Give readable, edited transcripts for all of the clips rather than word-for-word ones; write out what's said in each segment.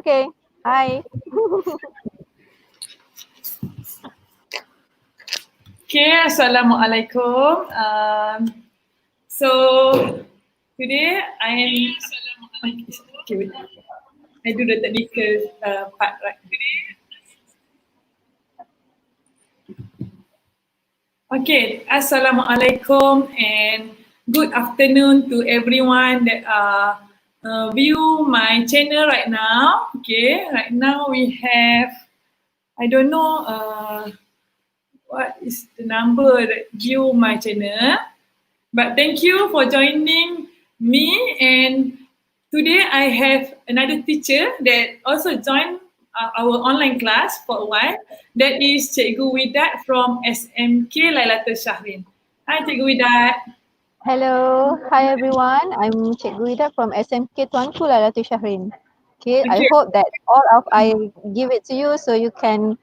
Okay. Hi. Okay, Assalamualaikum. So today I am. Okay, wait. I do the technical part, right? Okay, Assalamualaikum and good afternoon to everyone that view my channel right now. Okay, right now we have, I don't know what is the number that view my channel, but thank you for joining me. And today I have another teacher that also joined our online class for a while. That is Cikgu Widat from SMK Lailatul Syahrin. Hi Cikgu Widat. Hello. Hi everyone. I'm Cikgu Ida from SMK Tuanku Lailatul Syahrin. Okay. I Okay. hope that all of I give it to you so you can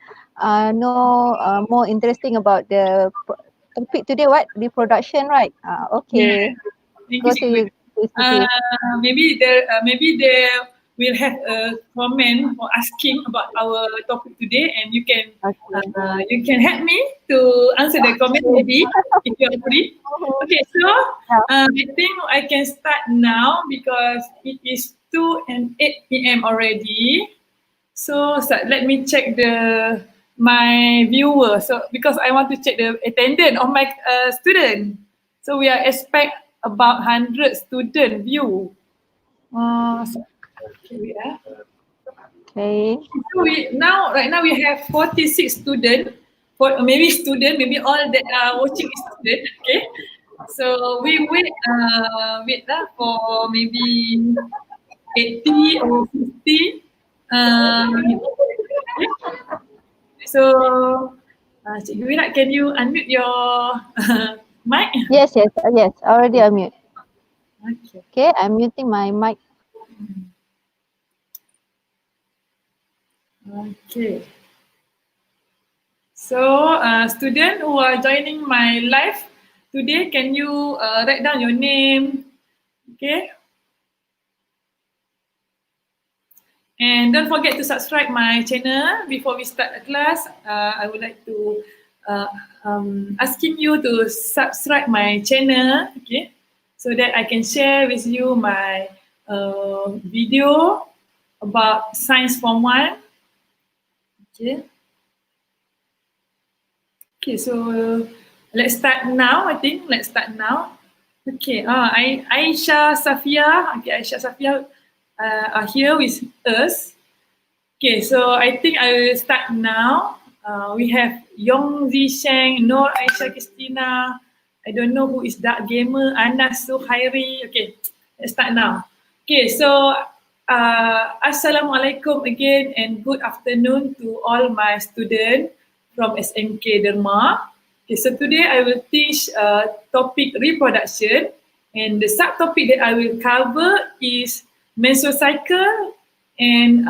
know more interesting about the topic today. What reproduction, right? Yeah. Okay. Thank you Go to Cikgu you. Widat. Please, please. Maybe there will have a comment or asking about our topic today, and Okay. you can help me to answer the comment maybe if you are free. Okay, so Yeah. I think I can start now because it is 2 and 8 p.m. already. So let me check my viewer. So because I want to check the attendance of my student. So we are expect about 100 student view. Okay, wait, Okay. So right now we have 46 students. For maybe all that are watching is student. Okay. So we wait for maybe 80 or 50. Okay. So, Cikgu Wirat, can you unmute your mic? Yes. Yes. Already unmute. Okay. Okay. I'm muting my mic. Okay. So, student who are joining my live today, can you write down your name? Okay. And don't forget to subscribe my channel before we start the class. I would like to asking you to subscribe my channel, okay, so that I can share with you my video about Science Form 1. Okay. Okay, so let's start now. I think let's start now. Okay. Aisha Safia. Okay, Aisha Safia are here with us. Okay, so I think I will start now. We have Yong Zi Sheng, Noor Aisha Christina. I don't know who is that gamer. Anas Suhairi. Okay, let's start now. Okay, so Assalamualaikum again and good afternoon to all my students from SMK DERMA. Okay, so today I will teach topic reproduction, and the subtopic that I will cover is menstrual cycle and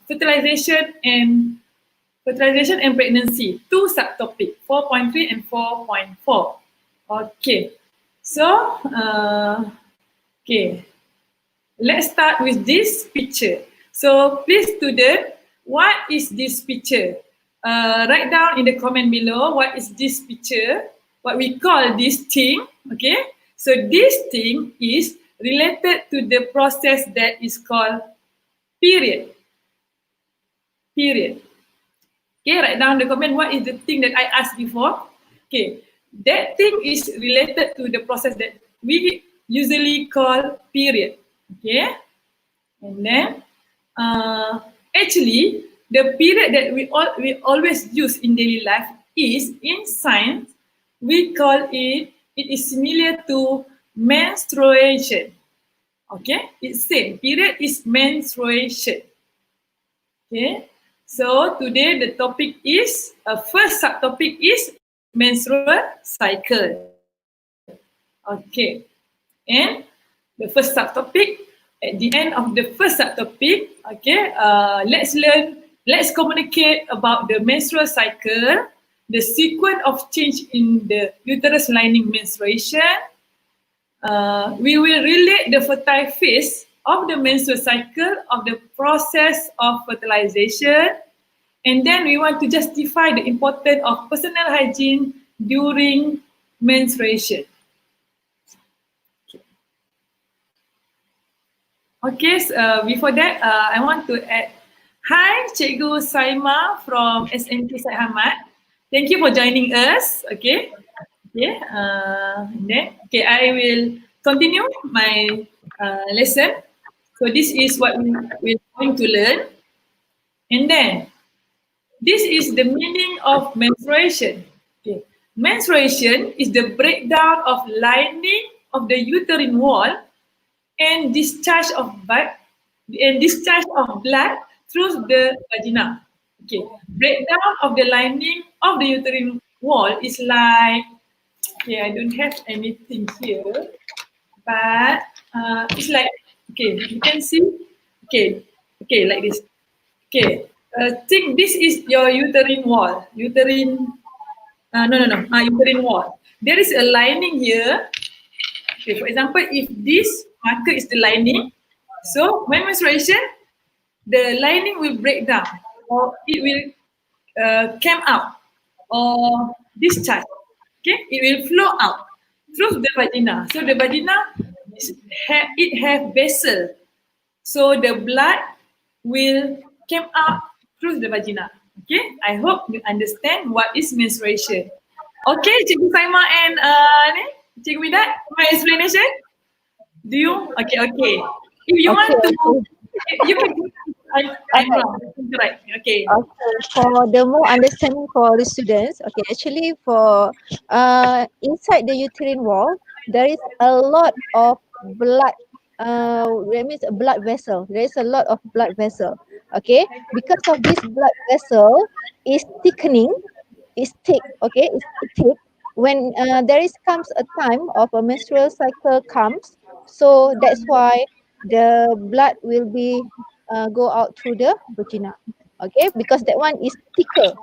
fertilization and pregnancy. Two subtopic, 4.3 and 4.4. Okay, so okay, let's start with this picture. So please student, what is this picture? Write down in the comment below what is this picture, what we call this thing, okay? So this thing is related to the process that is called period. Period. Okay, write down the comment. What is the thing that I asked before? Okay, that thing is related to the process that we usually call period. Okay, and then actually the period that we always use in daily life is in science we call it. It is similar to menstruation. Okay, it's same. Period is menstruation. Okay, so today the topic is, first subtopic is menstrual cycle. Okay, and the first subtopic, at the end of the first subtopic, okay, let's communicate about the menstrual cycle, the sequence of change in the uterus lining menstruation. We will relate the fertile phase of the menstrual cycle, of the process of fertilization, and then we want to justify the importance of personal hygiene during menstruation. Okay, so, before that, I want to add, hi, Cikgu Saima from SMT Syed Hamad. Thank you for joining us. Okay, then I will continue my lesson. So this is what we're going to learn, and then this is the meaning of menstruation. Okay. Menstruation is the breakdown of lining of the uterine wall and discharge of blood through the vagina. Okay. Breakdown of the lining of the uterine wall is like, okay, I don't have anything here, but it's like, okay, you can see, like this. Okay, think this is your uterine wall. Uterine wall. There is a lining here. Okay, for example, if this marker is the lining, so when menstruation, the lining will break down, or it will come out, or discharge. Okay, it will flow out through the vagina. So the vagina, it have vessel, so the blood will come out through the vagina. Okay, I hope you understand what is menstruation. Okay, Cikgu Saima and Cikgu Widat, my explanation. Do you? Okay. If you Okay, want to, okay. you can. I'm Alright. wrong. Right. Okay. Okay, for the more understanding for the students, okay, actually for inside the uterine wall, there is a lot of blood. That means a blood vessel. There is a lot of blood vessel. Okay, because of this blood vessel is thickening, is thick. Okay, it's thick. When there is comes a time of a menstrual cycle comes, so that's why the blood will be go out through the vagina. Okay, because that one is thicker,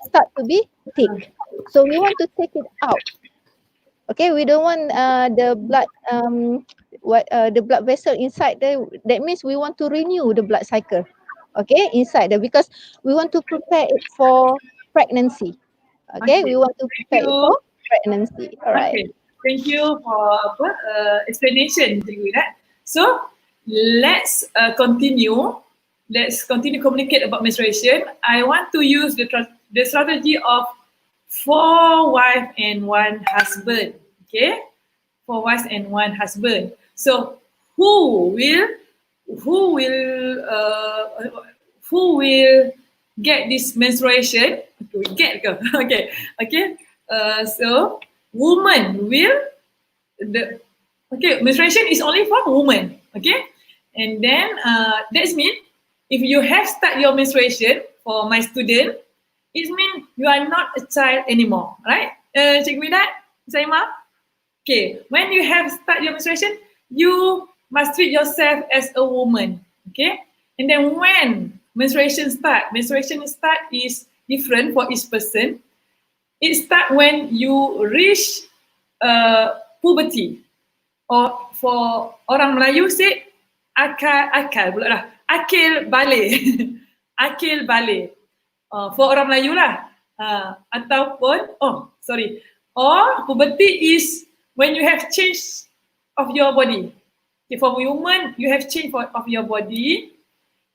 start to be thick, so we want to take it out. Okay, we don't want the blood the blood vessel inside there. That means we want to renew the blood cycle, okay, inside there, because we want to prepare it for pregnancy. Okay, we Okay. want to Thank prepare it for you. pregnancy. All right. Okay. Thank you for explanation, Cikgu Widat. So let's continue. Let's continue communicate about menstruation. I want to use the strategy of 4 wives and 1 husband. Okay, 4 wives and 1 husband. So who will who will uh, who will get this menstruation? Okay, we get ke? Okay. So woman will menstruation is only for women. Okay, and then that means if you have start your menstruation for my student, it means you are not a child anymore, right? Cikgu Widat, Saima. Okay, when you have start your menstruation, you must treat yourself as a woman. Okay, and then when menstruation start is different for each person. It start when you reach puberty, or for orang Melayu say akal pula lah, akil balik. Akil balik, for orang Melayu lah. Ataupun or puberty is when you have change of your body. Okay, for woman you have change of your body,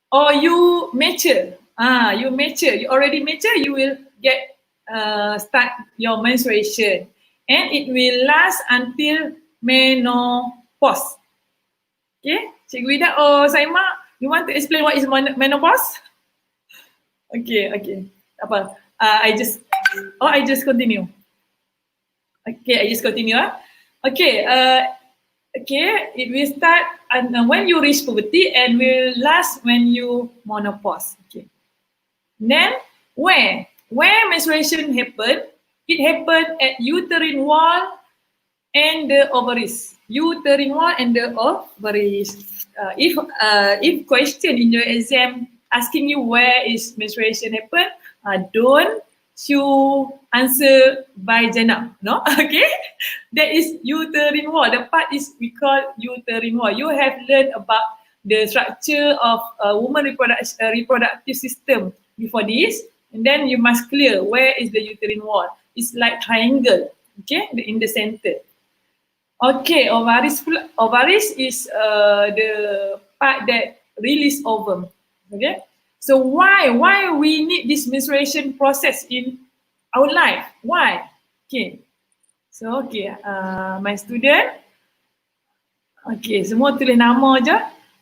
or you mature. You already mature, you will get start your menstruation, and it will last until menopause. Okay, Cikgu Ida or Saima, you want to explain what is menopause? Okay. Apa? I just continue. Okay, I just continue. Okay, it will start when you reach puberty and will last when you menopause. Okay. Then where menstruation happen? It happen at uterine wall and the ovaries. Uterine wall and the ovaries. If question in your exam asking you where is menstruation happen, don't you answer by Jannah, no? Okay, that is uterine wall. The part is we call uterine wall. You have learned about the structure of a woman reproductive system before this, and then you must clear where is the uterine wall. It's like triangle, okay, in the center. Okay, ovaries is the part that release ovum. Okay, so why we need this menstruation process in our life? Why? Okay, so okay, my student. Okay, semua tulis nama je.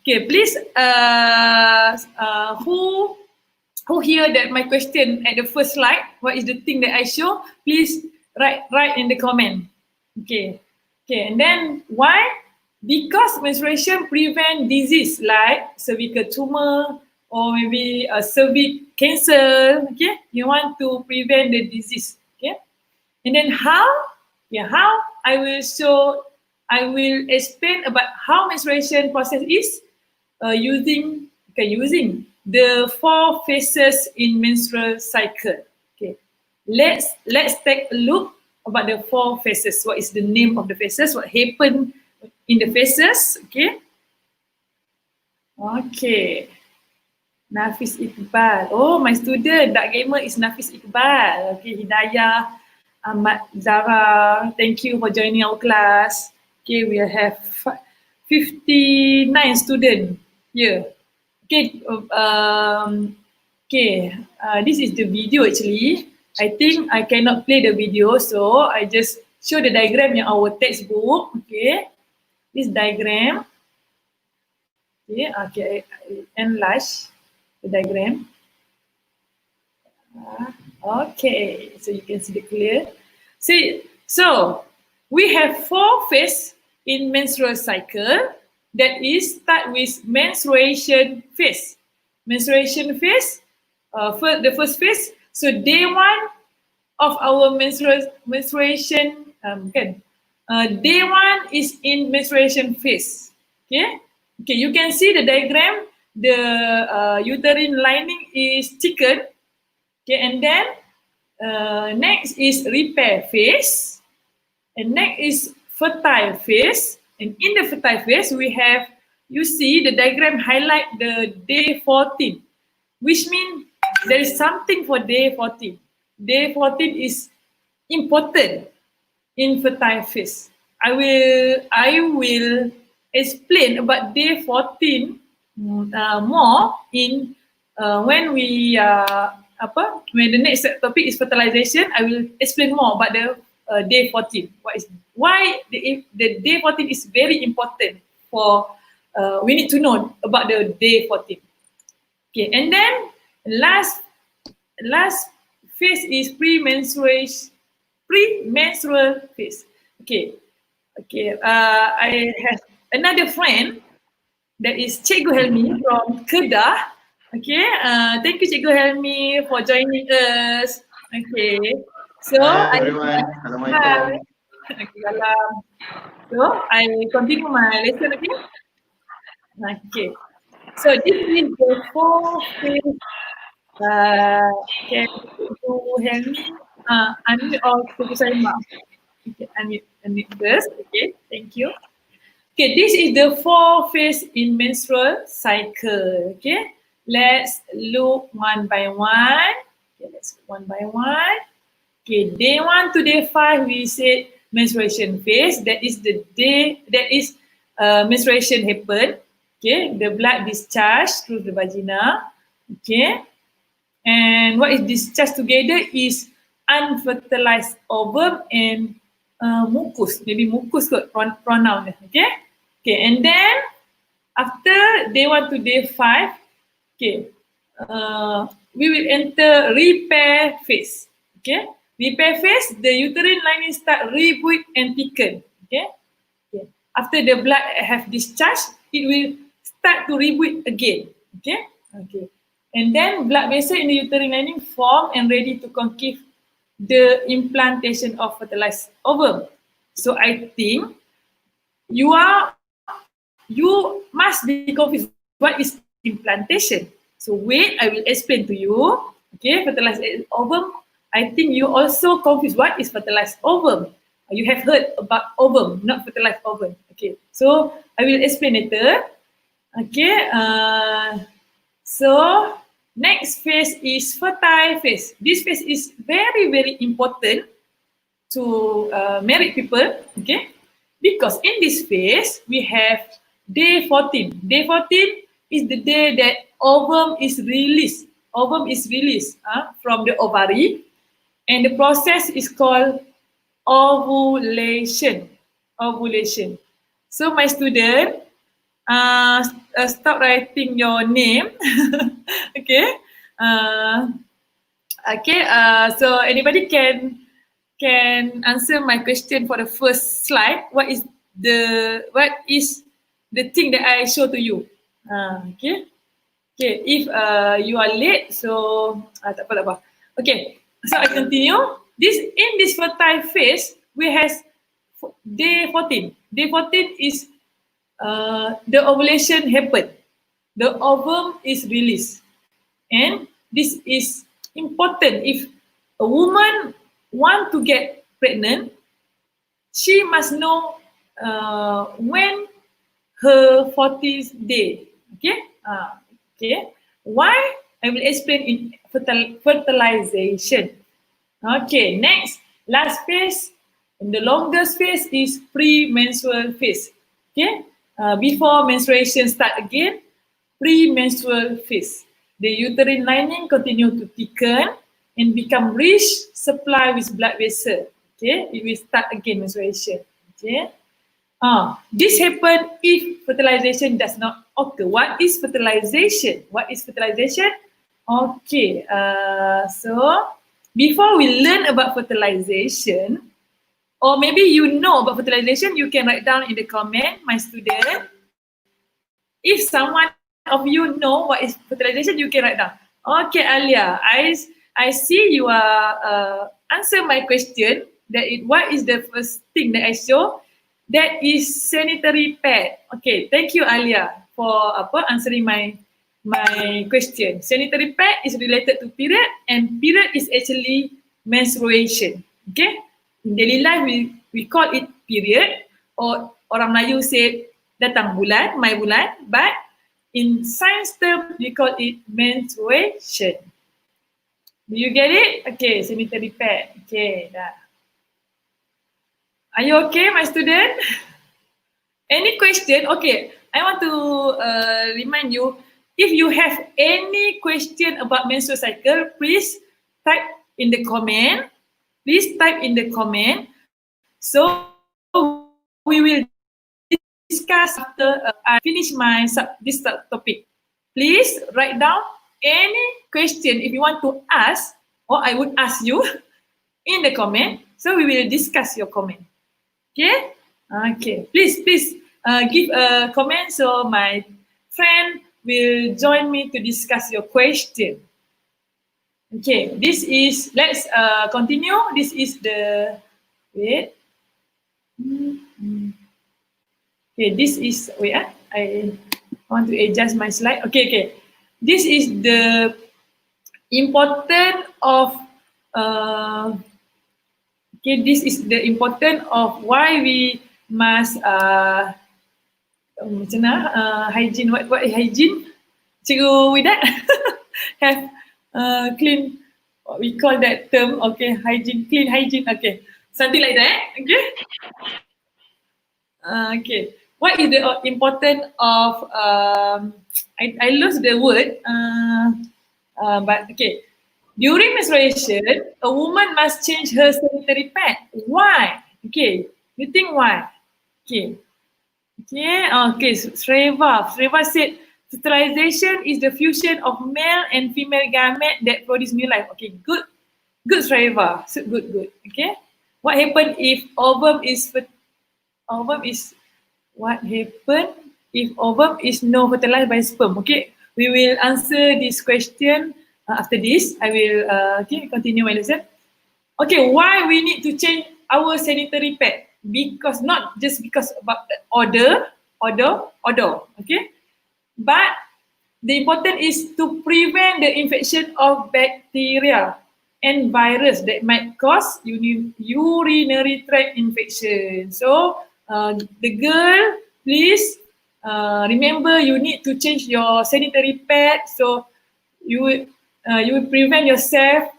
Okay, please, who hear that my question at the first slide, what is the thing that I show? Please write in the comment. Okay, okay, and then why? Because menstruation prevent disease like cervical tumor or maybe a cervix cancer. Okay, you want to prevent the disease. Okay, and then how? Yeah, how I will show. I will explain about how menstruation process is using the 4 phases in menstrual cycle. Okay, let's take a look about the 4 phases. What is the name of the phases? What happened in the phases? Okay. Okay. Nafis Iqbal. Oh, my student, that gamer is Nafis Iqbal. Okay, Hidayah, Ahmad Zara. Thank you for joining our class. Okay, we have 59 students here. Okay, this is the video actually. I think I cannot play the video, so I just show the diagram in our textbook. Okay, this diagram. Okay, I enlarge the diagram. Okay, so you can see the clear. See, so we have 4 phases in menstrual cycle. That is start with menstruation phase. Menstruation phase, the first phase. So day 1 of our menstruation, day 1 is in menstruation phase. Okay, okay, you can see the diagram. The uterine lining is thickened. Okay, and then next is repair phase, and next is fertile phase. And in the fertile phase, we have, you see the diagram highlight the day 14, which means there is something for day 14. Day 14 is important in fertile phase. I will explain about day 14 more in when we when the next topic is fertilization. I will explain more about the day 14. Why the day 14 is very important for we need to know about the day 14. Okay, and then last phase is premenstrual phase. Okay, I have another friend that is Cikgu Helmi from Kedah. Okay, thank you Cikgu Helmi for joining us. Okay, so Hi everyone, hi. Assalamualaikum. Okay, salam. So I continue my lesson. Okay, so this is the 4 phase. Can you help me? Unmute or Cikgu Saima. Okay, unmute first. Okay, thank you. Okay, this is the 4 phase in menstrual cycle. Okay, let's look one by one. Okay, let's look one by one. Okay, day 1 to day 5, we said menstruation phase. That is the day that is menstruation happen. Okay, the blood discharge through the vagina. Okay, and what is discharged together is unfertilized ovum and mucus. Maybe mucus kot pronoun. Okay, okay, and then after day 1 to day 5, okay, we will enter repair phase. Okay, repair phase, the uterine lining start rebuild and thicken. Okay, okay. After the blood have discharged, it will start to rebuild again. Okay, okay. And then blood vessel in the uterine lining form and ready to conceive the implantation of fertilized ovum. So I think you must be confused. What is implantation? So wait, I will explain to you. Okay, fertilized ovum I think you also confused what is fertilized ovum. You have heard about ovum, not fertilized ovum. Okay, so I will explain later. Okay, so next phase is fertile phase. This phase is very, very important to married people, okay? Because in this phase, we have day 14. Day 14 is the day that ovum is released. Ovum is released from the ovary, and the process is called ovulation. Ovulation. So my student, stop writing your name. Okay. Uh, okay. So anybody can answer my question for the first slide. What is the thing that I show to you? Okay. Okay. If you are late, so tak apa tak apa. Okay. So I continue. In this fertile phase, we have day 14. Day 14 is the ovulation happen. The ovum is released. And this is important. If a woman want to get pregnant, she must know when her 40th day. Okay? Okay. Why? I will explain in fertilization. Okay, next, last phase, and the longest phase is premenstrual phase. Okay, before menstruation start again, premenstrual phase. The uterine lining continue to thicken and become rich, supply with blood vessel. Okay, it will start again menstruation. Okay, this happen if fertilization does not occur. What is fertilization? What is fertilization? Okay, so before we learn about fertilization, or maybe you know about fertilization, you can write down in the comment, my student. If someone of you know what is fertilization, you can write down. Okay, Alia, I see you are answer my question. What is the first thing that I show? That is sanitary pad. Okay, thank you, Alia, for answering my question. Sanitary pad is related to period, and period is actually menstruation. Okay, in daily life we call it period, or orang Melayu say datang bulan, mai bulan, but in science term we call it menstruation. Do you get it? Okay, sanitary pad. Okay, dah. Are you okay, my student? Any question? Okay, I want to remind you, if you have any question about menstrual cycle, please type in the comment. Please type in the comment. So we will discuss after I finish this topic. Please write down any question if you want to ask, or I would ask you in the comment. So we will discuss your comment. Okay? Okay. Please give a comment so my friend will join me to discuss your question. Okay. Let's continue. This is the, wait. Okay, this is, I want to adjust my slide. Okay. This is the important of, this is the important of why we must hygiene. What is hygiene? Cikgu with that have clean. What we call that term? Okay, hygiene, clean hygiene. Okay, something like that. Okay. Okay. What is the important of? I lost the word. But okay. During menstruation, a woman must change her sanitary pad. Why? Okay, you think why? Okay. Shreva said fertilization is the fusion of male and female gamete that produce new life. Okay, good, Shreva. So good. Okay, what happened if ovum is what happened if ovum is not fertilized by sperm? Okay, we will answer this question. After this, I will continue my lesson. Okay, why we need to change our sanitary pad? Not just because about the odor, okay? But the important is to prevent the infection of bacteria. and virus that might cause urinary tract infection. So the girl, please remember you need to change your sanitary pad so you will prevent yourself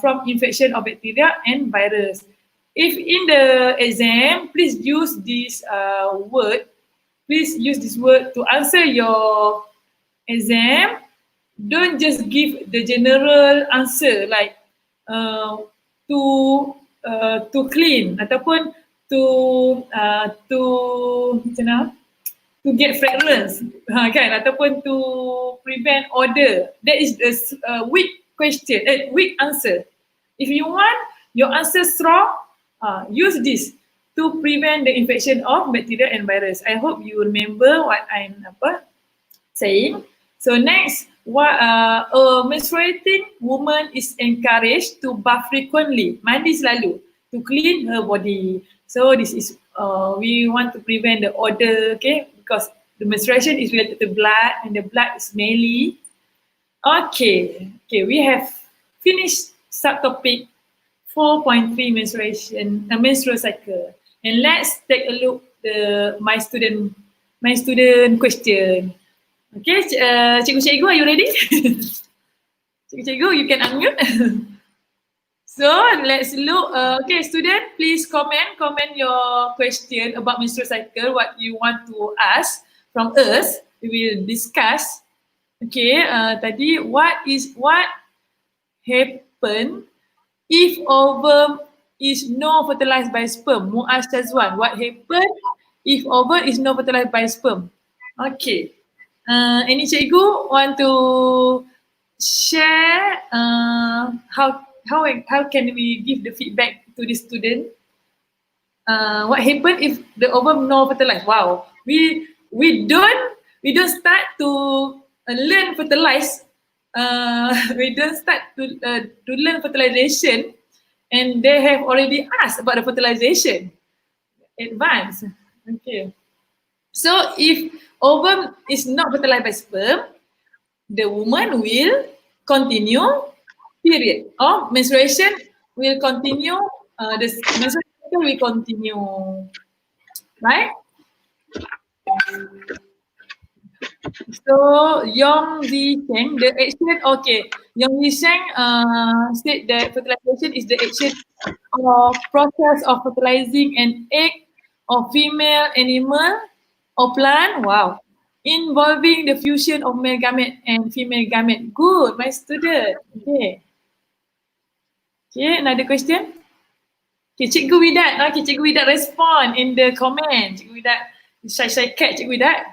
from infection of bacteria and virus. If in the exam, please use this word. Please use this word to answer your exam. Don't just give the general answer like uh, to clean ataupun to macam mana to get fragrance kan ataupun to prevent odor. That is the weak question, weak answer. If you want your answer strong, use this to prevent the infection of bacteria and virus. I hope you remember what I'm saying. So next, a menstruating woman is encouraged to bath frequently, mandi selalu, to clean her body. So this is we want to prevent the odor, okay? Because the menstruation is related to blood, and the blood is smelly. Okay, we have finished subtopic 4.3 menstruation, menstrual cycle, and let's take a look the my student question. Okay, cikgu, are you ready? Cikgu, you can unmute. So let's look. Okay, student, please comment your question about menstrual cycle. What you want to ask from us, we will discuss. Okay, tadi what happen if ovum is not fertilized by sperm? Muaz Shazwan, what happen if ovum is not fertilized by sperm? Okay. Any cikgu want to share how can we give the feedback to the student? What happened if the ovum no fertilized? Wow, we don't start to learn fertilize. We don't start to learn fertilization, and they have already asked about the fertilization advance. Okay. So if ovum is not fertilized by sperm, the woman will continue period or menstruation will continue. The menstruation will continue, right? So Yong Zi Sheng, the action, okay. Yong Zi Sheng said that fertilization is the action of process of fertilizing an egg of female animal or plant. Wow. Involving the fusion of male gamete and female gamete. Good, my student. Okay. Okay, another question. Okay, Cikgu Widat. Okay, Cikgu Widat respond in the comment. Cikgu Widat, shy cat Cikgu Widat.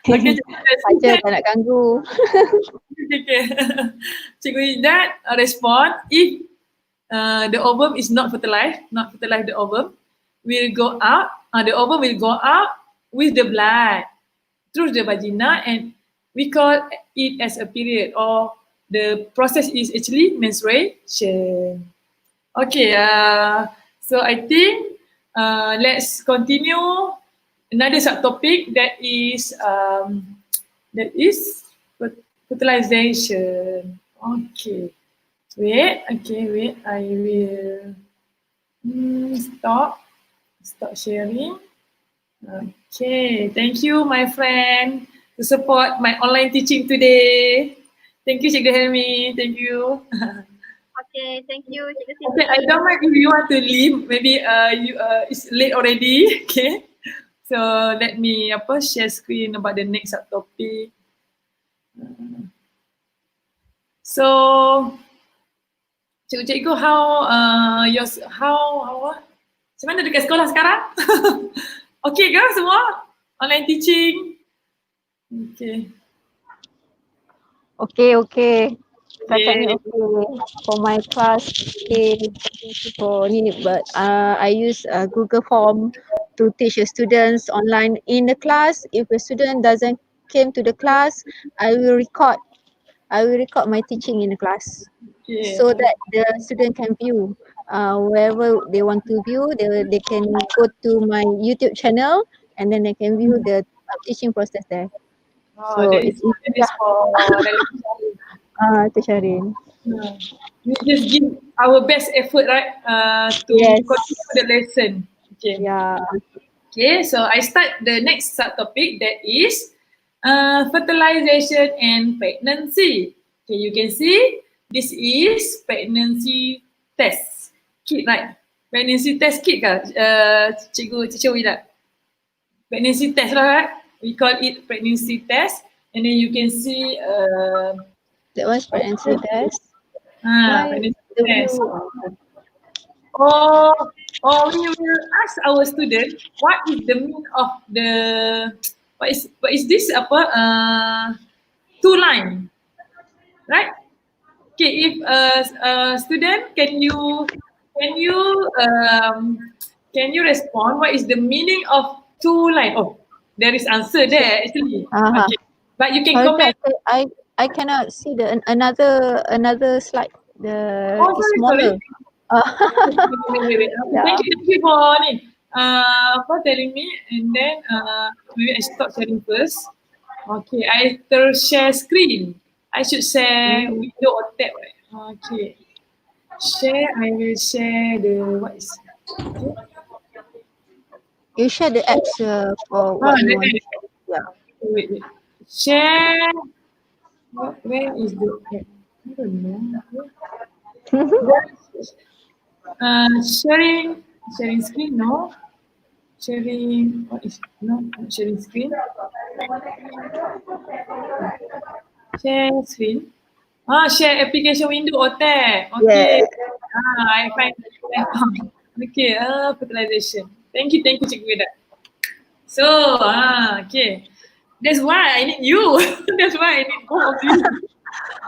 Okay, Saja tak nak ganggu. okay. Cikgu Widat respond if the ovum is not fertilized the ovum will go out. The ovum will go out with the blood through the vagina, and we call it as a period, or the process is actually menstruation. Okay, so I think let's continue another subtopic that is fertilization. Okay, wait. I will stop sharing. Okay, thank you, my friend, to support my online teaching today. Thank you, Cikgu Helmi. Thank you. Okay, thank you, Cikgu Siti. Okay, I don't mind if you want to leave. Maybe it's late already. Okay, so let me share screen about the next subtopic. So, cikgu, how macam mana dekat sekolah sekarang? Okay ke semua? Online teaching? Okay. Okay. Setakat ni okay. For my class, okay. For ni, but I use Google Form to teach the students online in the class. If a student doesn't came to the class, I will record my teaching in the class, so that the student can view wherever they want to view. They can go to my YouTube channel, and then they can view the teaching process there. So it's for tu Syarin. we just give our best effort, right? To Yes. continue the lesson. Okay. Yeah. Okay, so I start the next subtopic, that is fertilization and pregnancy. Okay, you can see this is pregnancy test kit, right? Pregnancy test kit ke? Teacher Wida. Pregnancy test lah, right? We call it pregnancy test, and then you can see That was pregnancy test. Why pregnancy the test. view? Or we will ask our student what is the meaning of the what is this apa two line, right? Okay, if student, can you respond what is the meaning of two line? Oh, there is answer there actually. Uh-huh. Okay, but you can Sorry, comment. I cannot see the another slide. The Oh, is sorry. smaller. Wait. Yeah. Thank you for ni. For telling me, and then maybe I stop sharing first. Okay, I share screen. I should share window or tab, right? Okay. Share, I will share the what is okay. You share the apps for what you want. Yeah. Wait. Share. Where is the app? I don't know. Sharing screen, no. Sharing, what is, no, not sharing screen. Share screen. Share application window or tab. Okay. Yeah. I found. Okay, fertilization. Thank you, Cikgu Vida. So, okay. That's why I need you. That's why I need all of you.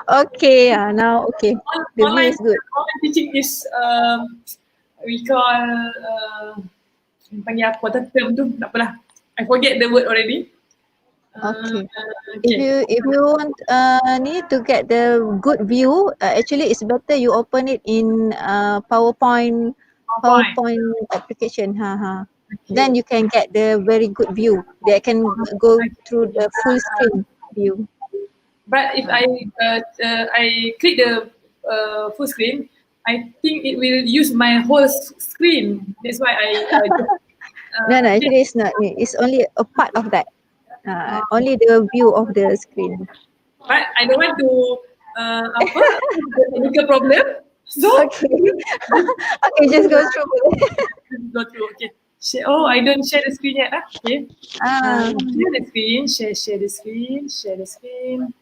Okay. Now okay. The view is good. Online teaching is we call panggil apa term tu, tak apalah. I forget the word already. Okay. Okay. If you want need to get the good view, actually it's better you open it in PowerPoint application. Then you can get the very good view. They can go through the full screen view. But if I click the full screen, I think it will use my whole screen. That's why No, actually it's not. It's only a part of that. Only the view of the screen. but I don't want to apa technical problem. So Okay. Okay, just go through. go through. Okay. Share. Oh, I don't share the screen yet. Okay. Share the screen. Share the screen. Share the screen.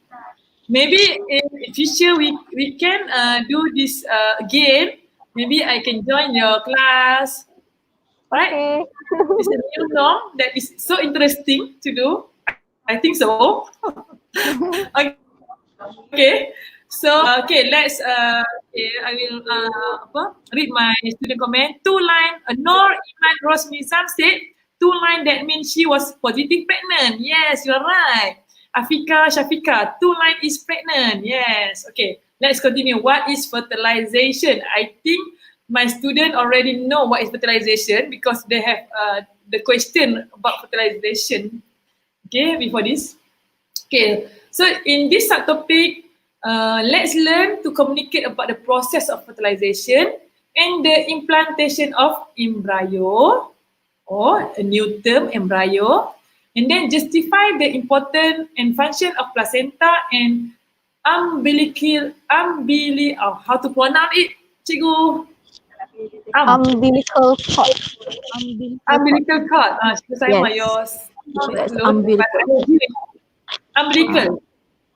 Maybe in future we can do this again. Maybe I can join your class. Right? Okay. It's a new norm that is so interesting to do. I think so. Okay. So let's I will read my student comment. Two line. Nor Iman Rosmi Sam said two line, that means she was positive pregnant. Yes, you're right. Afika Shafika, two line is pregnant. Yes. Okay. Let's continue. What is fertilization? I think my student already know what is fertilization because they have the question about fertilization. Okay, before this. Okay, so in this subtopic, let's learn to communicate about the process of fertilization and the implantation of embryo, or a new term, embryo, and then justify the importance and function of placenta and how to pronounce it, Cikgu? Umbilical cord. Umbilical cord. Cikgu saya Yes. yours. Yes, umbilical. Umbilical.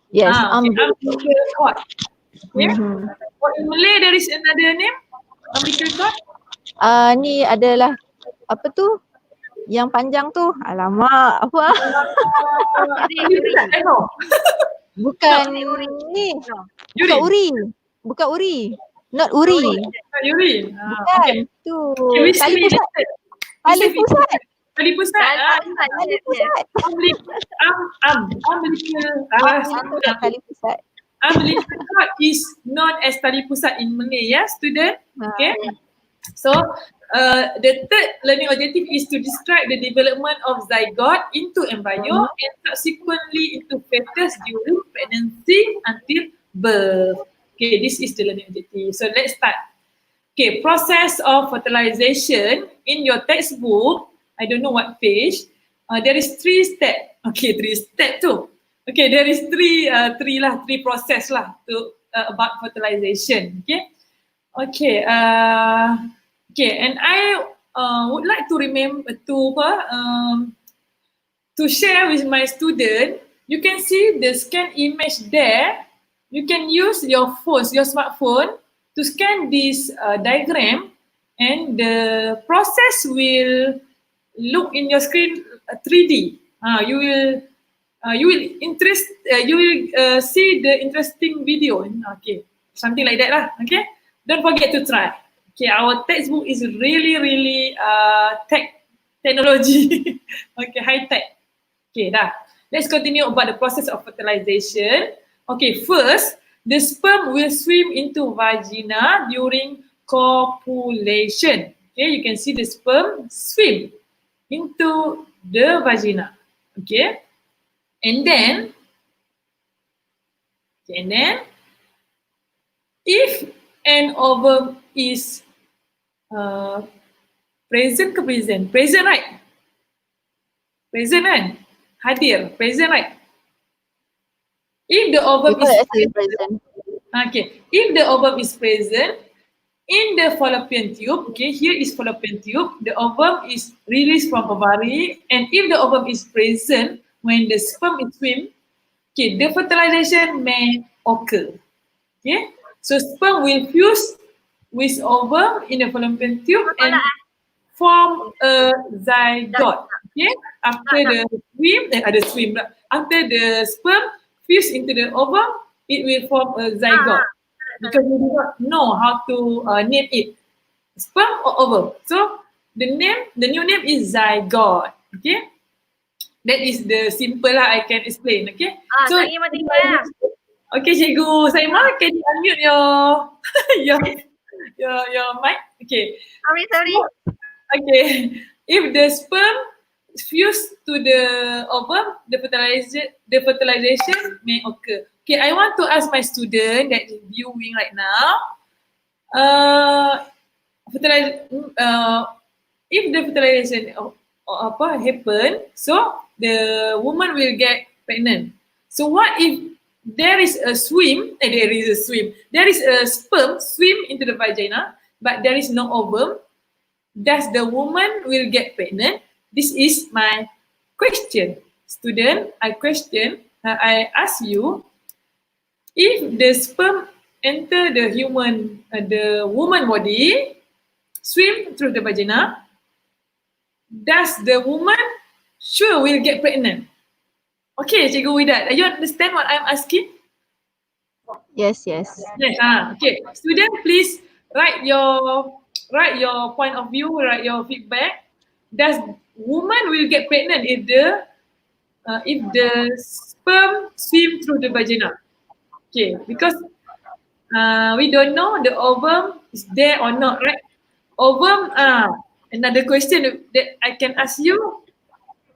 Yes, umbilical cord. Okay. Mhm. In Malay there is another name, umbilical cord. Ni adalah apa tu? Yang panjang tu. Alamak, apa? Bukan ni. Bukan uri. Bukan uri. Not uri. Yuri. Bukan. Tu Okay, tali pusat. Tali pusat. Tali pusat. Tali pusat. Umbilical. Tali pusat. Umbilical cord is known as tali pusat in Malay, yeah, student? Okay. So, the third learning objective is to describe the development of zygote into embryo and subsequently into fetus during pregnancy until birth. Okay, this is the learning objective. So let's start. Okay, process of fertilization in your textbook. I don't know what page. There is 3 steps. Okay, 3 steps too. Okay, there is three process lah to about fertilization. Okay. Okay, and I would like to remember to share with my student. You can see the scan image there. You can use your phone, your smartphone, to scan this diagram, and the process will look in your screen 3D. You will see the interesting video. Okay, something like that lah. Okay, don't forget to try. Okay, our textbook is really technology. Okay, high tech. Okay, dah. Let's continue about the process of fertilization. Okay, first, the sperm will swim into vagina during copulation. Okay, you can see the sperm swim into the vagina. Okay, and then if an ovum is present, right? Present kan? Hadir, present, right? If the ovum is present. Okay, if the ovum is present in the fallopian tube, okay, here is fallopian tube, the ovum is released from ovary, and if the ovum is present when the sperm is swim, okay, the fertilization may occur. Okay, so sperm will fuse with ovum in the fallopian tube and form a zygote. Okay, after the sperm fuse into the ovum, it will form a zygote because we do not know how to name it, sperm or ovum. So the new name is zygote. Okay, that is the simple lah I can explain. Okay, so okay, Cikgu Saimah, can you unmute your your mic? Okay. Sorry. Okay, if the sperm fuse to the ovum, the fertilization may occur. Okay, I want to ask my student that is viewing right now. If the fertilization happen, so the woman will get pregnant. So what if there is a sperm swim into the vagina, but there is no ovum? Does the woman will get pregnant? This is my question. Student, I ask you, if the sperm enter the woman body, swim through the vagina, does the woman sure will get pregnant? Okay, Cikgu Widat, you understand what I'm asking? Yes. Yes. Okay. Student, please write your point of view, write your feedback. Does woman will get pregnant if the sperm swim through the vagina? Okay, because we don't know the ovum is there or not, right? Ovum. Another question that I can ask you.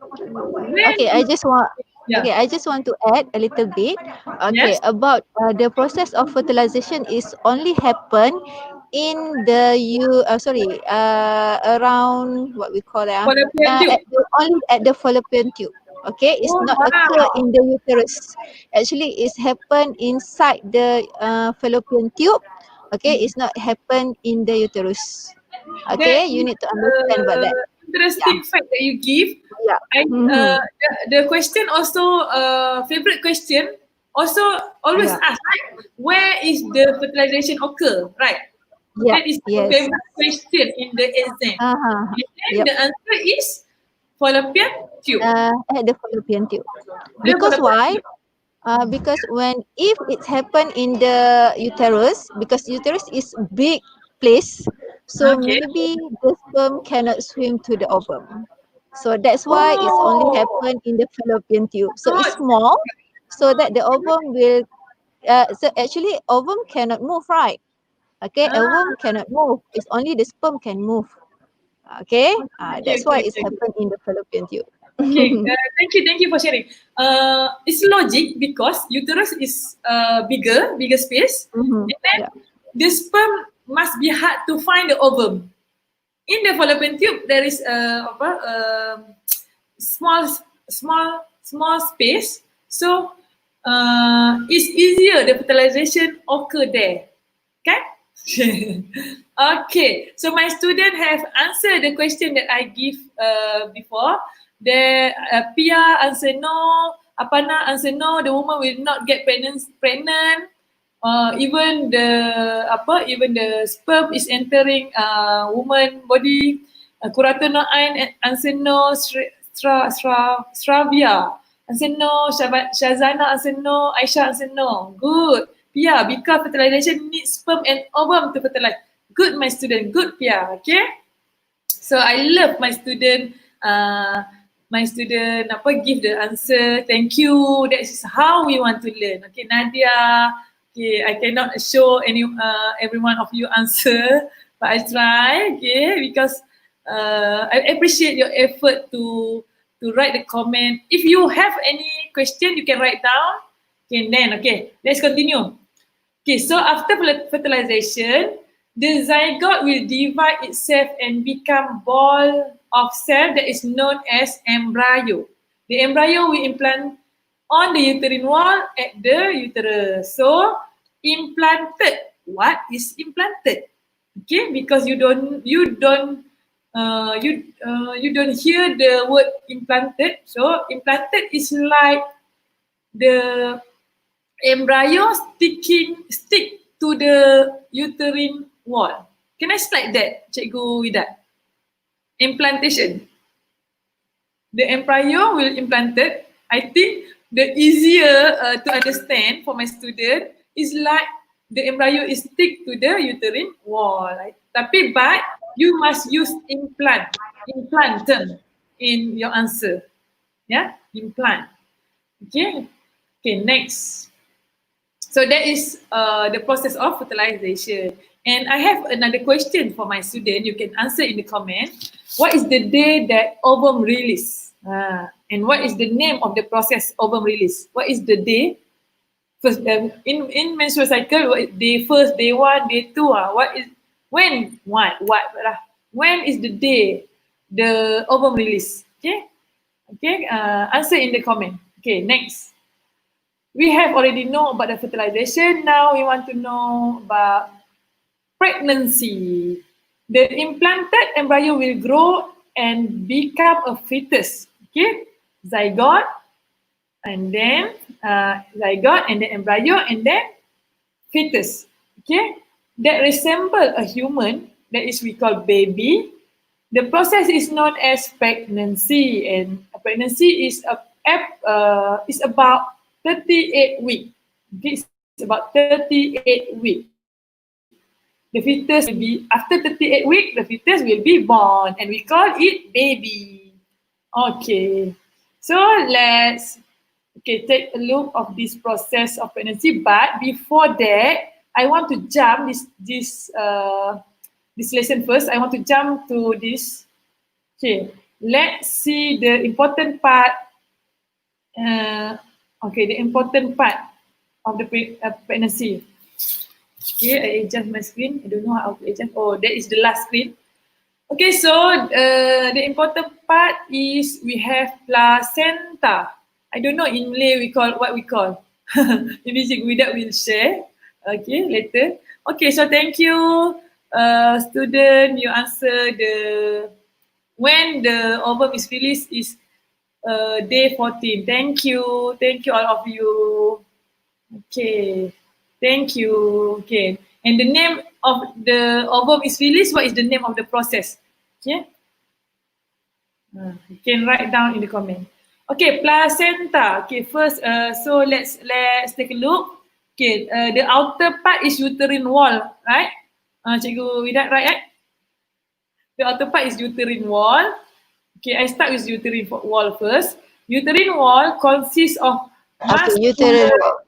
Okay, I just want to add a little bit. Okay, Yes. about the process of fertilization is only happen in the around what we call that Fallopian tube. only at the fallopian tube. Okay, it's not occur in the uterus. Actually, it's happen inside the fallopian tube. Okay, it's not happen in the uterus. Okay, you need to understand about that. Interesting fact that you give. Yeah. The question also, favorite question, also always ask, right? Where is the fertilization occur, right? Yeah. That is the Yes. favorite question in the exam. And then the answer is fallopian tube. At the fallopian tube. Because why? Because if it happen in the uterus, because uterus is big place, so Okay. maybe the sperm cannot swim to the ovum. So that's why it's only happen in the fallopian tube. So it's small, so that the ovum will. So actually, ovum cannot move, right? Okay, ovum cannot move. It's only the sperm can move. Okay, that's why it's happened in the fallopian tube. Okay, thank you for sharing. It's logic because uterus is bigger space, and then Yeah. the sperm must be hard to find the ovum. In the fallopian tube, there is small, small space, so it's easier the fertilization occur there. Okay? Okay, so my student have answered the question that I give before. The Pia answer no, Apana answer no. The woman will not get pregnant. Even the sperm is entering woman body. Kuratono Ain answer no. Stravia answer no. Shazana answer no. Aisha answer no. Good. Pia, because fertilization needs sperm and ovum to fertilize. Good, my student. Good, Pia. Okay. So I love my student. Give the answer. Thank you. That is how we want to learn. Okay, Nadia. Okay, I cannot show every one of you answer, but I try. Okay, because I appreciate your effort to write the comment. If you have any question, you can write down. Okay, let's continue. Okay, so after fertilization, the zygote will divide itself and become ball of cell that is known as embryo. The embryo will implant on the uterine wall at the uterus. So, implanted. What is implanted? Okay, because you don't hear the word implanted. So, implanted is like the embryo stick to the uterine wall. Can I slide that, Cikgu Widat? Implantation. The embryo will implanted. I think the easier to understand for my student is like the embryo is stick to the uterine wall. Right? Tapi but you must use implant term in your answer. Yeah, implant. Okay. Okay, next. So that is the process of fertilization. And I have another question for my student. You can answer in the comment. What is the day that ovum release? And what is the name of the process ovum release? What is the day? First, in menstrual cycle, day first, day one, day two. When is the day the ovum release? Okay. Answer in the comment. Okay, next. We have already know about the fertilization. Now we want to know about pregnancy. The implanted embryo will grow and become a fetus. Okay, zygote, and then embryo, and then fetus. Okay, that resemble a human. That is we call baby. The process is known as pregnancy, and pregnancy is about 38 weeks. It's about 38 weeks. The fetus will be, after 38 weeks, the fetus will be born, and we call it baby. Okay. So let's take a look of this process of pregnancy. But before that, I want to jump this lesson first. I want to jump to this. Okay. Let's see the important part. The important part of the pregnancy. Okay, I adjust my screen. I don't know how to adjust. Oh, that is the last screen. Okay, so the important part is we have placenta. I don't know in Malay what we call. Maybe Cikgu will share. Okay, later. Okay, so thank you, student. You answer when the ovum is released is day 14. Thank you all of you. Okay, thank you. Okay, and the name of the ovum is released. What is the name of the process? Okay, you can write down in the comment. Okay, placenta. Okay, first, so let's take a look. Okay, the outer part is uterine wall, right? Cikgu Widat, right? The outer part is uterine wall. Okay, I start with uterine wall first. Uterine wall consists of Uterine wall.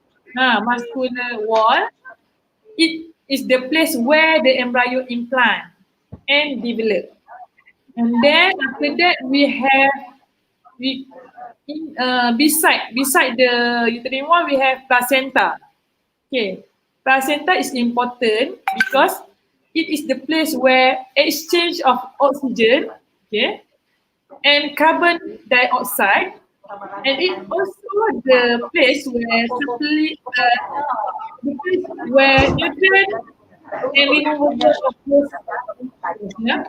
muscular wall. It is the place where the embryo implant and develop. And then after that we have we beside the uterine wall we have placenta. Okay, placenta is important because it is the place where exchange of oxygen, okay, and carbon dioxide, and it also the place where the place where nutrient and removable of those, yeah,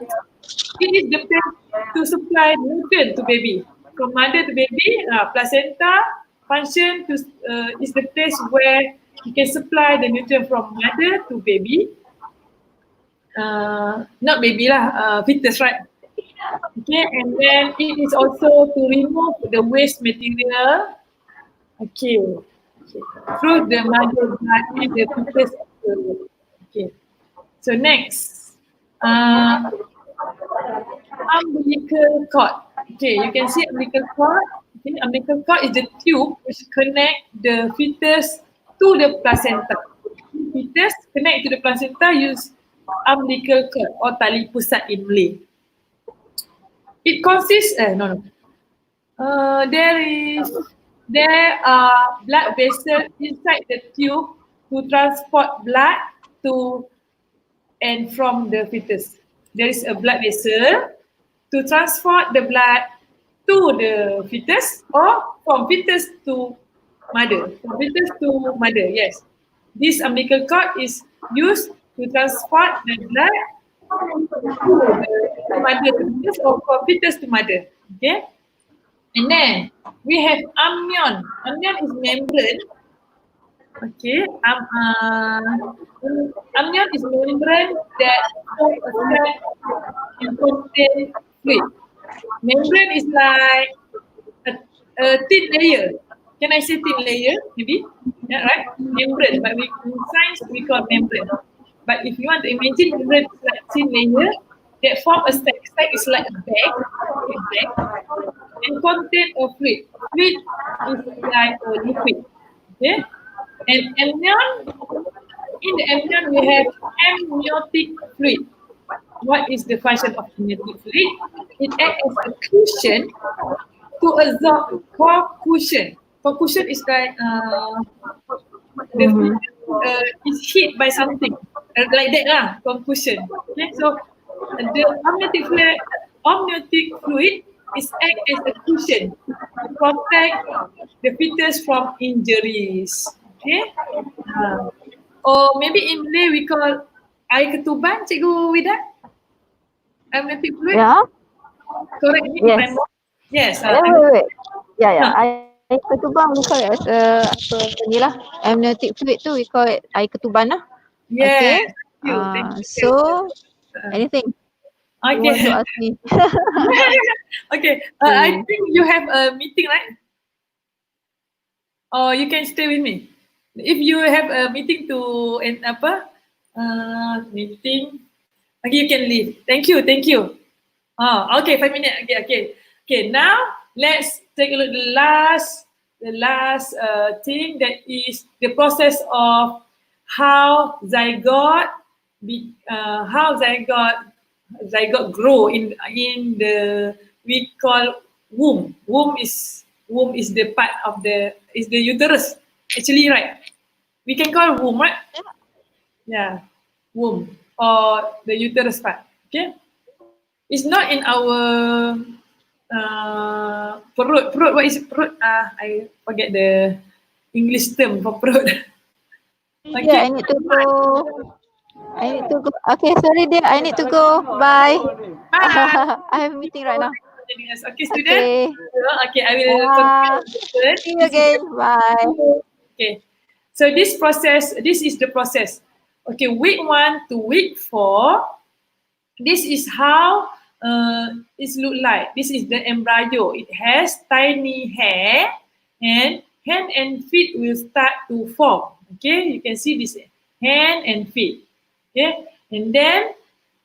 it is the place to supply nutrient to baby. From mother to baby, placenta function to is the place where you can supply the nutrient from mother to baby. Not baby lah, fetus, right? Okay, and then it is also to remove the waste material. Okay, okay. Through the mother blood and the fetus. Okay. So next, umbilical cord. Okay, you can see umbilical cord. Okay, umbilical cord is the tube which connect the fetus to the placenta. Fetus connect to the placenta use umbilical cord or tali pusat in Malay. It consists, there are blood vessels inside the tube to transport blood to and from the fetus. There is a blood vessel to transport the blood to the fetus or from fetus to mother. From fetus to mother, yes. This umbilical cord is used to transport the blood to mother to fetus or from fetus to mother. Okay. And then we have amnion. Amnion is membrane. Okay. Amnion is membrane that form a cell and contain fluid. Membrane is like a thin layer. Can I say thin layer? Maybe. Yeah, right? Membrane. But in science we call membrane. But if you want to imagine membrane is like thin layer that form a sac. Sac is like a bag, and contain a fluid. Fluid is like a liquid. Okay? And amnion, in the amnion we have amniotic fluid. What is the function of amniotic fluid? It acts as a cushion to absorb concussion. Concussion is like the fluid is hit by something like that lah. Concussion. Okay, so the amniotic fluid is act as a cushion to protect the fetus from injuries. Okay, or maybe in Malay we call air ketuban, Cikgu Wida. Amniotic fluid. Yeah. Correct me if I'm wrong. Yes. Wait. Yeah. Air ketuban we call it as apa ni lah. Amniotic fluid tu we call it air ketuban lah. Yes. Okay. Thank you. So anything you want Okay. to ask me? Okay. I think you have a meeting, right? Or you can stay with me. If you have a meeting to meeting, okay, you can leave. Thank you. Oh, okay, 5 minutes. Okay. Now let's take a look the last thing, that is the process of how zygote grow in the we call womb. Womb is the part of the uterus actually, right? We can call womb, right? Yeah, womb or the uterus part. Okay, it's not in our perut. What is perut? I forget the English term for perut. Okay. Yeah, I need to go. Okay, sorry dear. I need to go. Bye. I have a meeting right now. Okay, student. Okay, I will continue. See you again. Bye. Okay. So this is the process. Okay, week 1 to week 4. This is how it look like. This is the embryo. It has tiny hair, and hand and feet will start to form. Okay, you can see this hand and feet. Okay, and then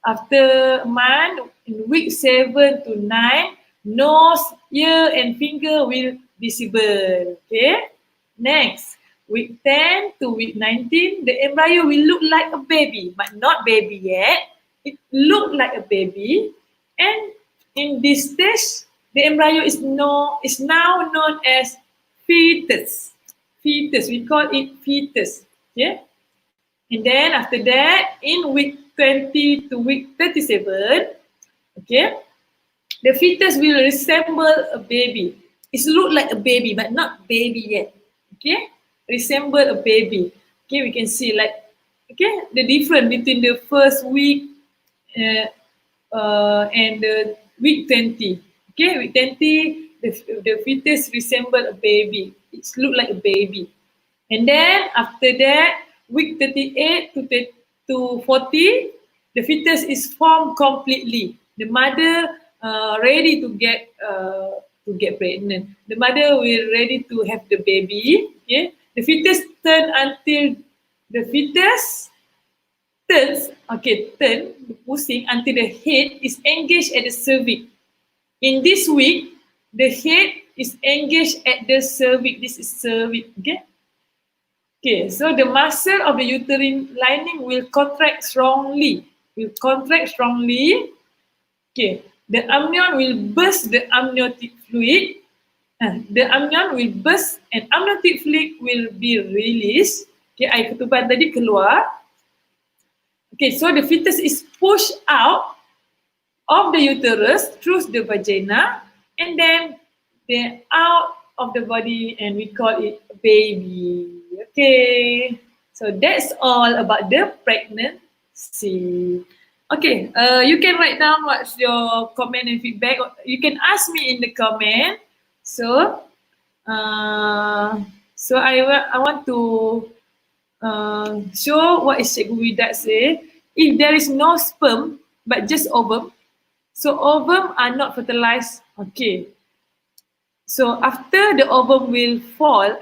after a month, in week 7 to 9, nose, ear, and finger will visible. Okay, next week 10 to week 19, the embryo will look like a baby, but not baby yet. It look like a baby, and in this stage, the embryo is now known as fetus. Fetus, we call it fetus. Okay? And then after that, in week 20 to week 37, okay, the fetus will resemble a baby. It look like a baby, but not baby yet. Okay, resemble a baby. Okay, we can see like, okay, the difference between the first week uh, and the week 20. Okay, week 20, the fetus resemble a baby. It look like a baby. And then after that, week 38 to 40, the fetus is formed completely. The mother ready to get pregnant. The mother will ready to have the baby. Okay, the fetus turn until the fetus turn pusing until the head is engaged at the cervix. In this week, the head is engaged at the cervix. This is cervix. Okay. Okay, so the muscle of the uterine lining will contract strongly. Okay, the amnion will burst the amniotic fluid. The amnion will burst and amniotic fluid will be released. Okay, air ketuban tadi keluar. Okay, so the fetus is pushed out of the uterus through the vagina and then they're out of the body and we call it baby. Okay, so that's all about the pregnancy. Okay, you can write down what's your comment and feedback. You can ask me in the comment. So, I want to show what is Cikgu Widat say. If there is no sperm but just ovum, so ovum are not fertilized. Okay. So after the ovum will fall,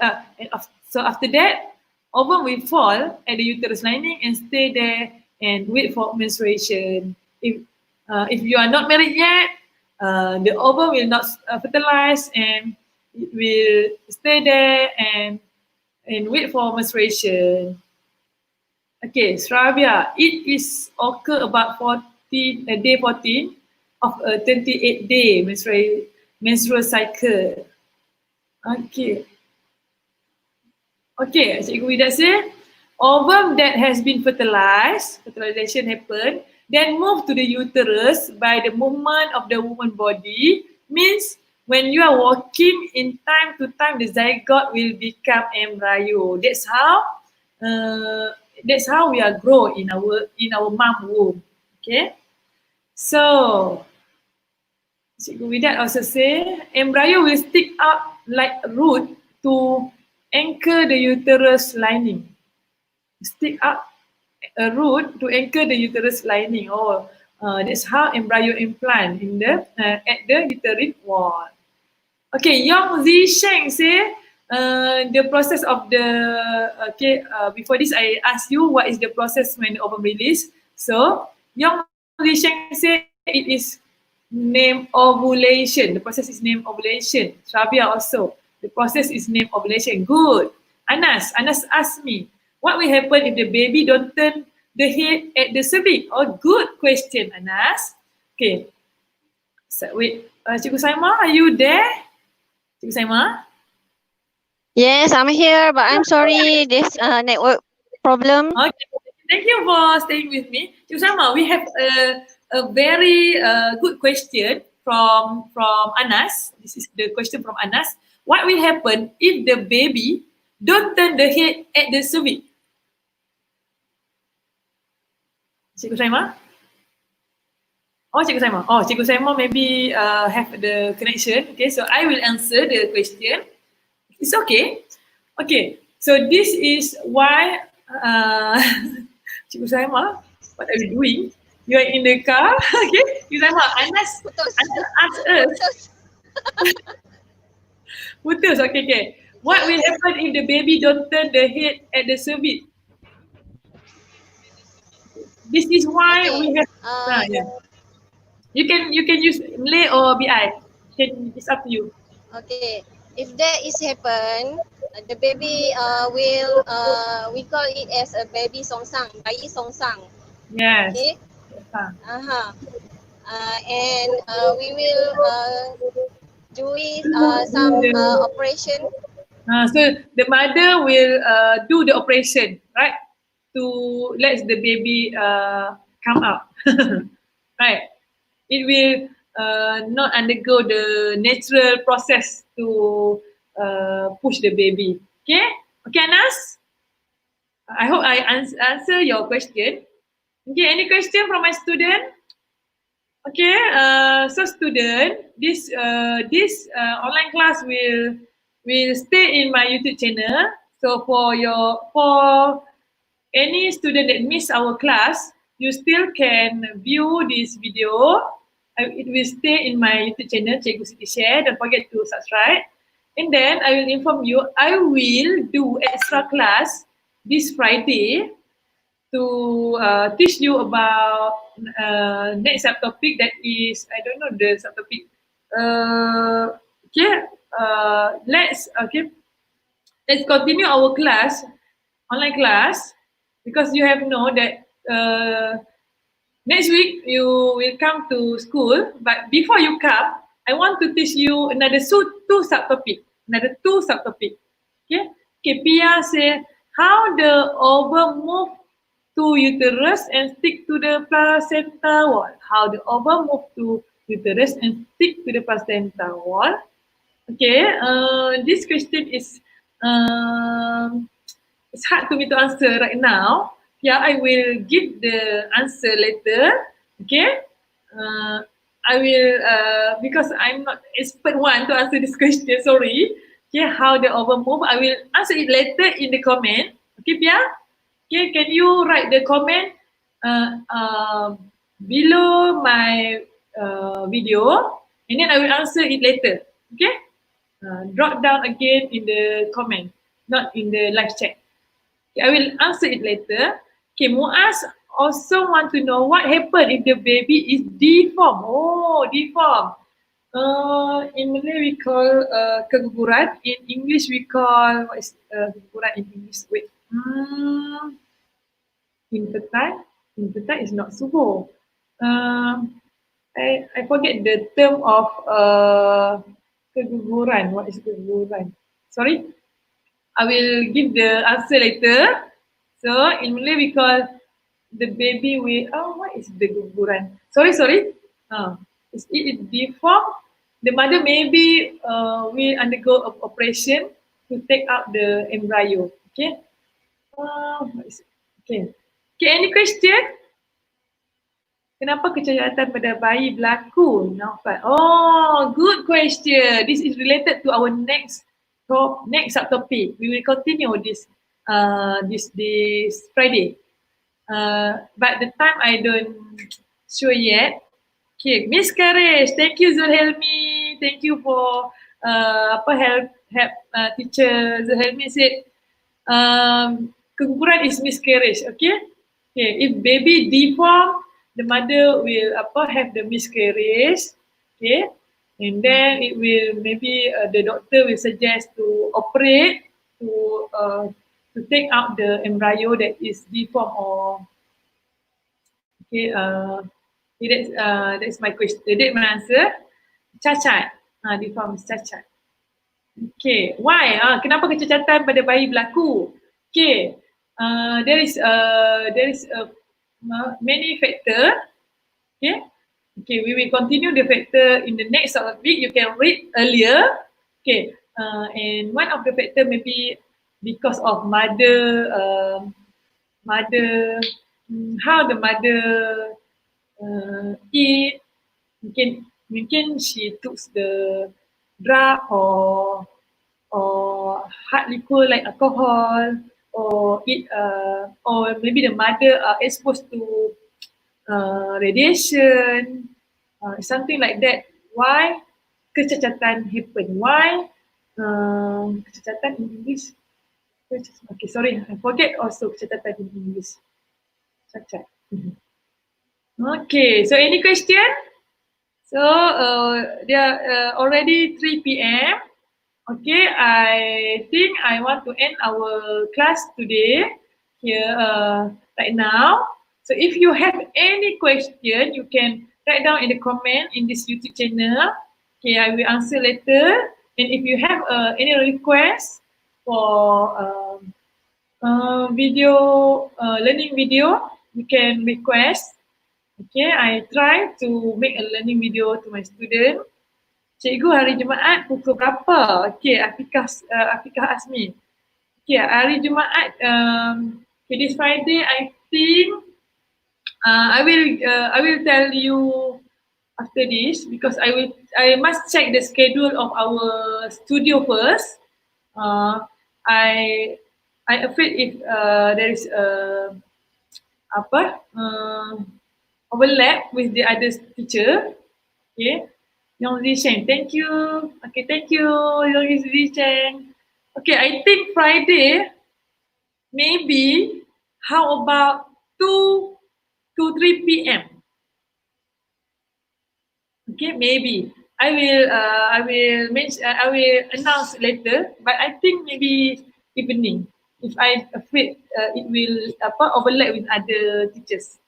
so after that, ovum will fall at the uterus lining and stay there and wait for menstruation. If you are not married yet, the ovum will not fertilize and it will stay there and wait for menstruation. Okay, Shravya, it is occur about 14, day 14 of a 28-day menstrual cycle. Okay. Okay, Cikgu Widat say, ovum that has been fertilized, fertilization happen, then move to the uterus by the movement of the woman body, means when you are walking in time to time, the zygote will become embryo. That's how we are grow in our mom womb. Okay. So Cikgu Widat also say embryo will stick out like root to anchor the uterus lining. Stick out a root to anchor the uterus lining. That's how embryo implant in the at the uterine wall. Okay, Yong Zisheng say the process of the before this I ask you what is the process when the ovum release. So Yong Zisheng say it is named ovulation. The process is named ovulation. Shabia also. The process is named ovulation. Good. Anas asked me, what will happen if the baby don't turn the head at the cervix? Oh, good question, Anas. Okay. So, wait, Cikgu Saima, are you there? Cikgu Saima? Yes, I'm here, but I'm sorry, this network problem. Okay. Thank you for staying with me. Cikgu Saima, we have a very good question from Anas. This is the question from Anas. What will happen if the baby don't turn the head at the cervix? Cikgu Saima? Cikgu Saima. Cikgu Saima maybe have the connection. Okay, so I will answer the question. It's okay. Okay, so this is why Cikgu Saima, what are you doing? You are in the car. Okay, Cikgu Saima, Anas asked us. Putus, okay. What will happen if the baby don't turn the head at the cervix? This is why we have. Yeah. You can use Malay or BI. It's up to you. Okay, if that is happen, the baby will we call it as a baby songsang, bayi songsang. Yes. Okay. And we will doing some operation. So the mother will do the operation, right? To let the baby come out, right? It will not undergo the natural process to push the baby. Okay, okay, Anas. I hope I answer your question. Okay, any question from my student? Okay, so student, this online class will stay in my YouTube channel. So for any student that miss our class, you still can view this video. It will stay in my YouTube channel, Cikgu Siti Share. Don't forget to subscribe. And then I will inform you, I will do extra class this Friday to teach you about next subtopic that is, I don't know the subtopic. Okay, let's continue our class, online class, because you have know that next week you will come to school, but before you come, I want to teach you another two subtopic, another two subtopic. Okay, okay. Pia say how the ovum move to uterus and stick to the placenta wall. How the ovum move to uterus and stick to the placenta wall. Okay, this question is um, it's hard to me to answer right now. Yeah, I will give the answer later. Okay, uh, I will because I'm not expert one to answer this question. Sorry. Okay, how the ovum move? I will answer it later in the comment. Okay, Pia. Okay, can you write the comment uh, uh, below my video, and then I will answer it later. Okay. Drop down again in the comment, not in the live chat. Okay, I will answer it later. Okay, Muaz also want to know what happened if the baby is deformed. Oh, deformed. In Malay we call keguguran. In English we call, what is keguguran in English? Wait. Infantile. Infantile is not subur. I forget the term of keguguran. What is keguguran? Sorry. I will give the answer later. So in Malay we call the baby with, oh, what is the guguran? Sorry. Is it deformed? The mother maybe will undergo an operation to take out the embryo. Okay. What is it? Okay. Okay. Any question? Kenapa kecacatan pada bayi berlaku? Nampak. Oh, good question. This is related to our next subtopic. We will continue this Friday. But the time I don't sure yet. Okay, miscarriage. Thank you Zulhelmi. Thank you for help teacher Zulhelmi said keguguran is miscarriage. Okay. Okay, if baby deform, the mother will have the miscarriage. Okay, and then it will maybe the doctor will suggest to operate to take out the embryo that is deformed or okay. That's my question. That's my answer. Cacat. Deform is cacat. Okay, why? Kenapa kecacatan pada bayi berlaku? Okay, there is many factor. Okay, okay, we will continue the factor in the next week. You can read earlier. Okay, and one of the factor maybe because of mother, how the mother eat. Mungkin she took the drug or hard liquor like alcohol or eat or maybe the mother are exposed to radiation, something like that. Why kecacatan happen? Why kecacatan in English? Okay, sorry, I forget also kecacatan in English. Cacat. Okay, so any question? So they are already 3 p.m. Okay, I think I want to end our class today here right now. So if you have any question, you can write down in the comment in this YouTube channel. Okay, I will answer later. And if you have any request for video, learning video, you can request. Okay, I try to make a learning video to my student. Cikgu hari Jumaat pukul berapa? Okay, Afikah ask me. Okay, hari Jumaat, okay, this Friday, I think I will tell you after this because I must check the schedule of our studio first. Uh, I afraid if there is apa overlap with the other teacher. Okay, Yong Zisheng, thank you. Okay, thank you, Yong Zisheng. Okay, I think Friday maybe. How about 2 to 3 p.m. Okay, maybe I will announce later, but I think maybe evening. If I afraid it will overlap with other teachers.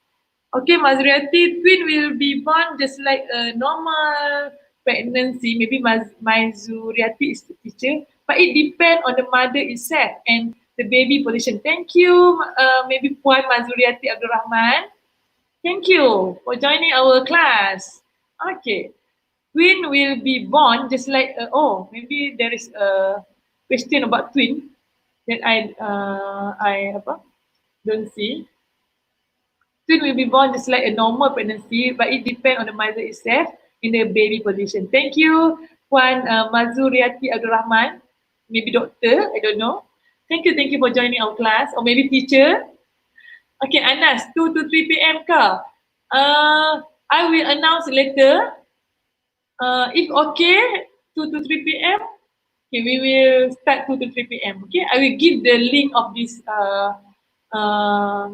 Okay, Mazriati, twin will be born just like a normal pregnancy. Maybe Mazriati is the teacher, but it depends on the mother itself and the baby position. Thank you, maybe Puan Mazriati Abdul Rahman. Thank you for joining our class. Okay, twin will be born just like maybe there is a question about twin that I don't see. Twin will be born just like a normal pregnancy, but it depends on the mother itself in the baby position. Thank you, Puan Mazuriati Abdul Rahman, maybe doctor, I don't know. Thank you for joining our class, or maybe teacher. Okay, Anas, 2 to 3 p.m. ka? I will announce later. If okay, 2 to 3 p.m. Okay, we will start 2 to 3 p.m. Okay, I will give the link of this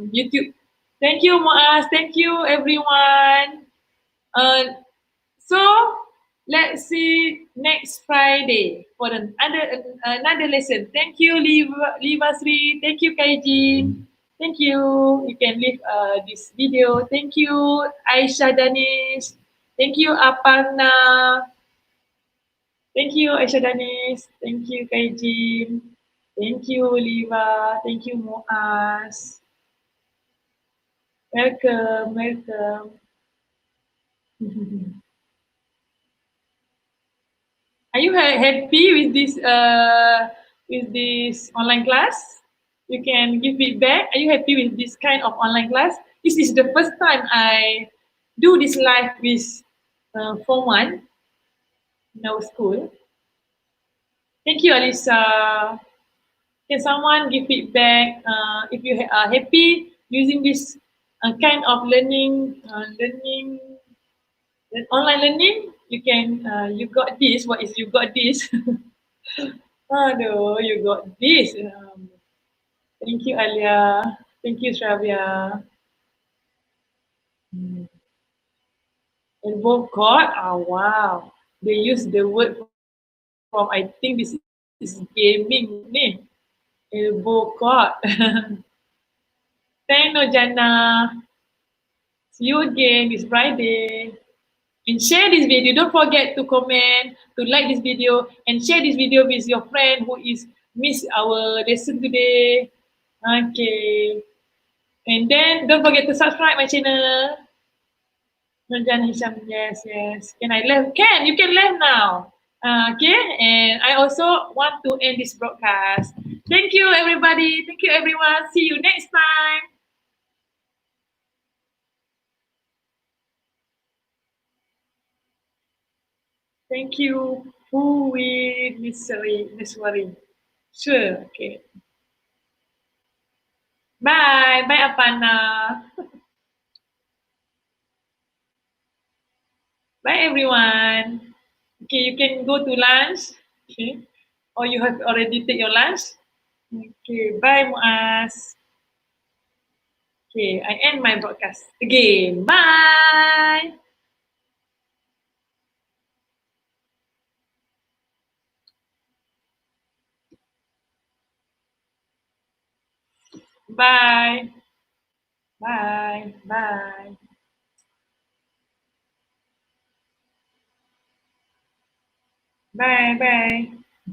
YouTube. Thank you, Muaz. Thank you, everyone. So let's see next Friday for another lesson. Thank you, Liva Sri. Thank you, Kaijin. Thank you. You can leave this video. Thank you, Aisha Danish. Thank you, Aparna. Thank you, Aisha Danis. Thank you, Kaijin. Thank you, Liva. Thank you, Muaz. Welcome, welcome. Are you happy with this online class? You can give feedback. Are you happy with this kind of online class? This is the first time I do this live with Form 1 in our school. Thank you, Alisa. Can someone give feedback if you are happy using this kind of online learning? You can, you got this. What is you got this? Aduh, you got this. Thank you, Alia. Thank you, Shravya. Elbow cord. Oh, wow. They use the word from, I think this is gaming. Nih. Elbow cord. Thank you, Jana. See you again this Friday. And share this video. Don't forget to comment, to like this video, and share this video with your friend who is miss our lesson today. Okay. And then don't forget to subscribe my channel. Nurjan Hisham, yes, yes. Can I leave? Can, you can leave now. Okay, and I also want to end this broadcast. Thank you, everybody. Thank you, everyone. See you next time. Thank you. Who will Miss Worry? Sure, okay. Bye. Bye, Apana. Bye, everyone. Okay, you can go to lunch. Okay. Or you have already take your lunch. Okay, bye, Muaz. Okay, I end my broadcast again. Bye. Bye. Bye. Bye. Bye bye.